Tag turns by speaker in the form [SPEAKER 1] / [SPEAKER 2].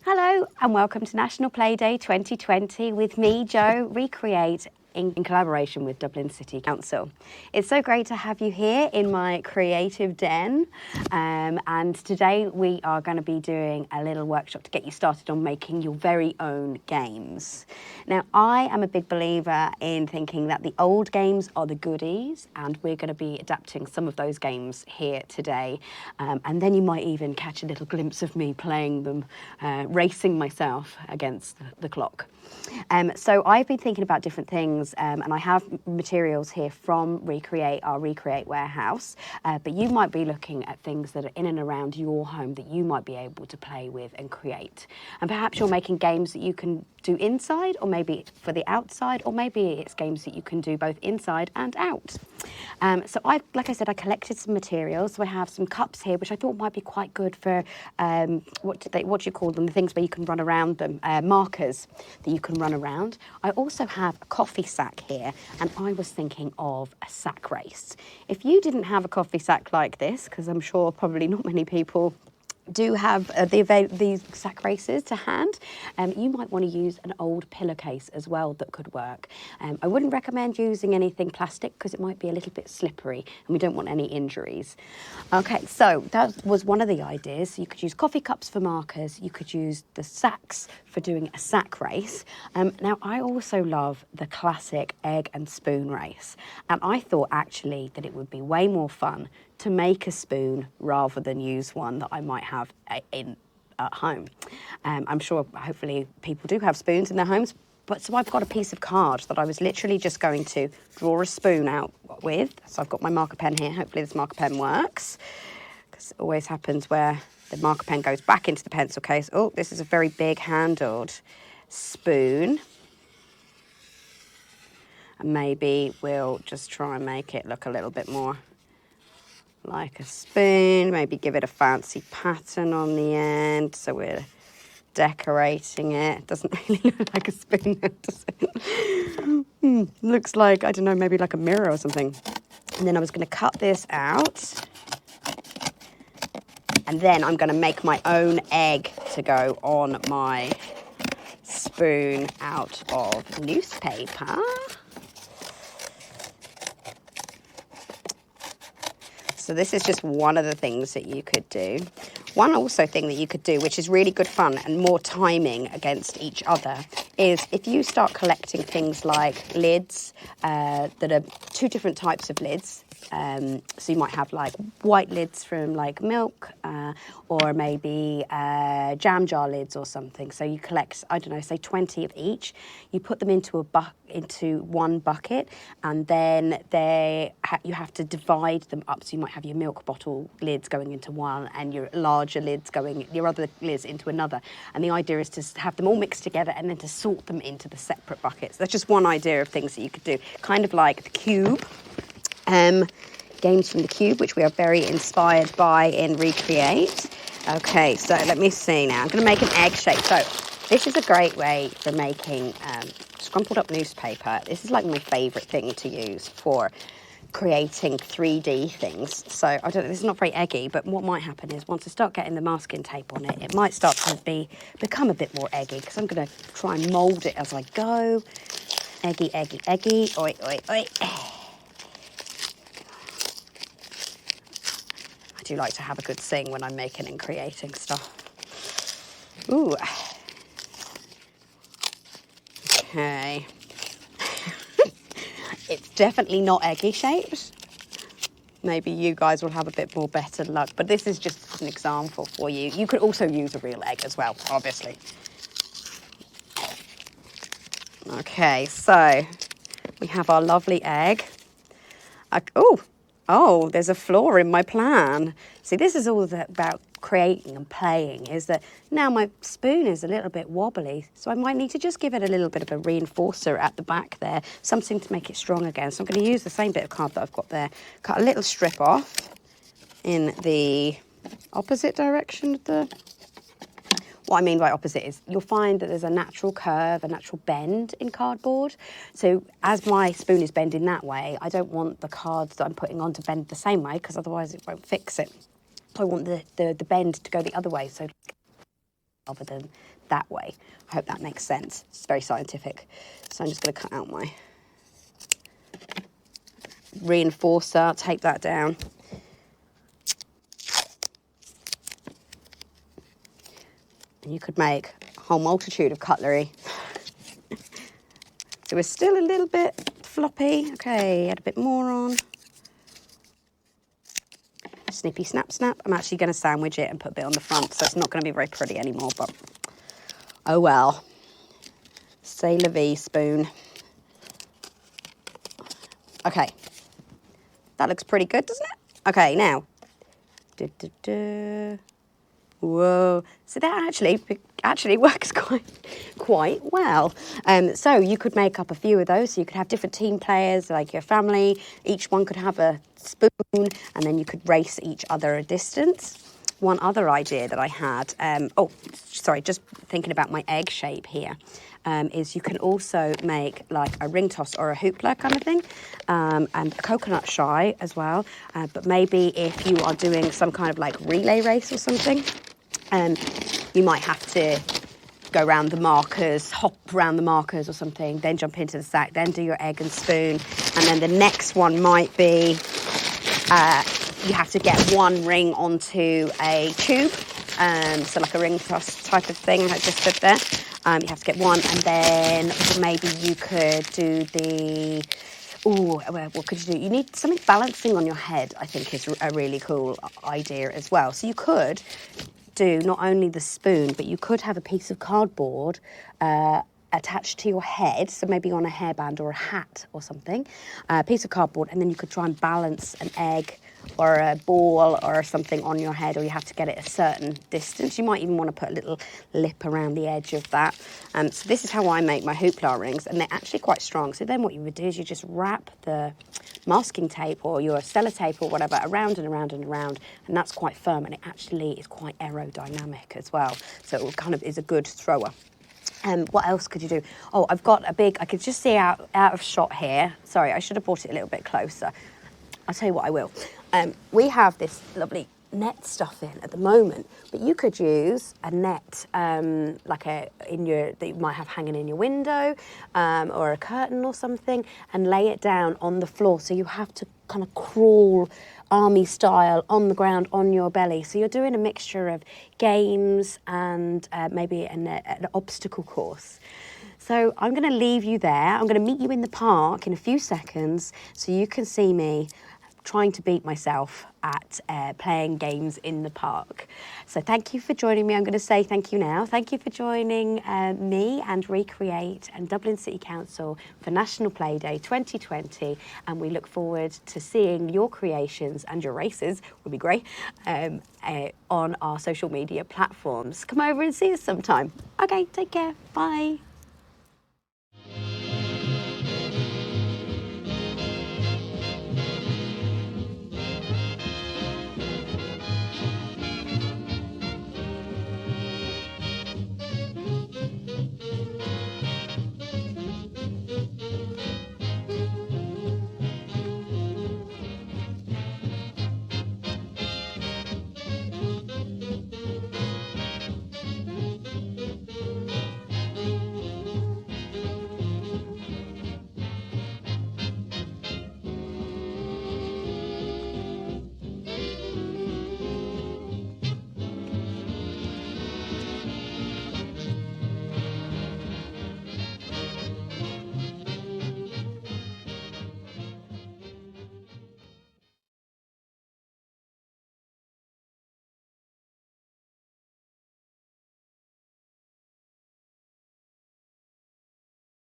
[SPEAKER 1] Hello and welcome to National Playday 2020 with me, Jo, ReCreate, in collaboration with Dublin City Council. It's so great to have you here in my creative den, and today we are going to be doing a little workshop to get you started on making your very own games. Now, I am a big believer in thinking that the old games are the goodies, and we're going to be adapting some of those games here today, and then you might even catch a little glimpse of me playing them, racing myself against the clock. So I've been thinking about different things, and I have materials here from ReCreate, our ReCreate warehouse, but you might be looking at things that are in and around your home that you might be able to play with and create. And perhaps you're making games that you can do inside, or maybe for the outside, or maybe it's games that you can do both inside and out. So like I said, I collected some materials. So I have some cups here, which I thought might be quite good for, what do you call them? The things where you can run around them, markers that you can run around. I also have a coffee sack here, and I was thinking of a sack race. If you didn't have a coffee sack like this, because I'm sure probably not many people do have these sack races to hand, you might want to use an old pillowcase as well that could work. I wouldn't recommend using anything plastic because it might be a little bit slippery and we don't want any injuries. Okay, so that was one of the ideas. You could use coffee cups for markers, you could use the sacks for doing a sack race. Now, I also love the classic egg and spoon race, and I thought actually that it would be way more fun to make a spoon rather than use one that I might have at home. I'm sure hopefully people do have spoons in their homes, but so I've got a piece of card that I was literally just going to draw a spoon out with. So I've got my marker pen here. Hopefully this marker pen works, because it always happens where the marker pen goes back into the pencil case. Oh, this is a very big handled spoon. And maybe we'll just try and make it look a little bit more like a spoon, maybe give it a fancy pattern on the end, so we're decorating it. It doesn't really look like a spoon, does it? Looks like, I don't know, maybe like a mirror or something. And then I was going to cut this out, and then I'm going to make my own egg to go on my spoon out of newspaper. So this is just one of the things that you could do. One also thing that you could do, which is really good fun and more timing against each other, is if you start collecting things like lids that are two different types of lids. So you might have like white lids from like milk, or maybe jam jar lids or something. So you collect, I don't know, say 20 of each. You put them into one bucket, and then you have to divide them up. So you might have your milk bottle lids going into one, and your larger lids your other lids into another. And the idea is to have them all mixed together and then to sort them into the separate buckets. That's just one idea of things that you could do, kind of like the cube. Games from the cube, which we are very inspired by in ReCreate. Okay, so let me see now. I'm going to make an egg shape. So this is a great way for making scrumpled up newspaper. This is like my favourite thing to use for creating 3D things. So I don't know, this is not very eggy, but what might happen is once I start getting the masking tape on it, it might start to become a bit more eggy, because I'm going to try and mould it as I go. Eggy, eggy, eggy. Oi, oi, oi. I do like to have a good sing when I'm making and creating stuff. Ooh. Okay. It's definitely not eggy shaped. Maybe you guys will have a bit more better luck, but this is just an example for you. You could also use a real egg as well, obviously. Okay, so we have our lovely egg. Oh, there's a flaw in my plan. See, this is all about creating and playing, is that now my spoon is a little bit wobbly, so I might need to just give it a little bit of a reinforcer at the back there, something to make it strong again. So I'm going to use the same bit of card that I've got there, cut a little strip off in the opposite direction of the... What I mean by opposite is you'll find that there's a natural curve, a natural bend in cardboard. So as my spoon is bending that way, I don't want the cards that I'm putting on to bend the same way, because otherwise it won't fix it. So I want the bend to go the other way. So rather than that way. I hope that makes sense. It's very scientific. So I'm just going to cut out my reinforcer, take that down. And you could make a whole multitude of cutlery. So we're still a little bit floppy. Okay, add a bit more on. Snippy, snap, snap. I'm actually going to sandwich it and put a bit on the front, so it's not going to be very pretty anymore, but oh well. C'est la vie, spoon. Okay. That looks pretty good, doesn't it? Okay, now. Whoa. So that actually works quite well. So you could make up a few of those. So you could have different team players, like your family. Each one could have a spoon, and then you could race each other a distance. One other idea that I had, just thinking about my egg shape here, is you can also make like a ring toss or a hoopla kind of thing, and coconut shy as well. But maybe if you are doing some kind of like relay race or something, you might have to go round the markers, hop around the markers or something, then jump into the sack, then do your egg and spoon, and then the next one might be you have to get one ring onto a tube, so like a ring toss type of thing I just said there. You have to get one, and then maybe you could do the... what could you do? You need something balancing on your head, I think is a really cool idea as well. So you could do not only the spoon, but you could have a piece of cardboard attached to your head, so maybe on a hairband or a hat or something, a piece of cardboard, and then you could try and balance an egg or a ball or something on your head, or you have to get it a certain distance. You might even want to put a little lip around the edge of that. So this is how I make my hoopla rings, and they're actually quite strong. So then what you would do is you just wrap the masking tape or your sellotape or whatever around and around and around, and that's quite firm, and it actually is quite aerodynamic as well. So it kind of is a good thrower. What else could you do? Oh, I've got a big, I could just see out of shot here. Sorry, I should have brought it a little bit closer. I'll tell you what I will. We have this lovely net stuff in at the moment, but you could use a net that you might have hanging in your window, or a curtain or something, and lay it down on the floor, so you have to kind of crawl army style on the ground on your belly. So you're doing a mixture of games and maybe an obstacle course. So I'm going to leave you there. I'm going to meet you in the park in a few seconds so you can see me trying to beat myself at playing games in the park. So thank you for joining me. I'm going to say thank you now. Thank you for joining me and ReCreate and Dublin City Council for National Playday 2020. And we look forward to seeing your creations and your races, would be great, on our social media platforms. Come over and see us sometime. Okay, take care. Bye.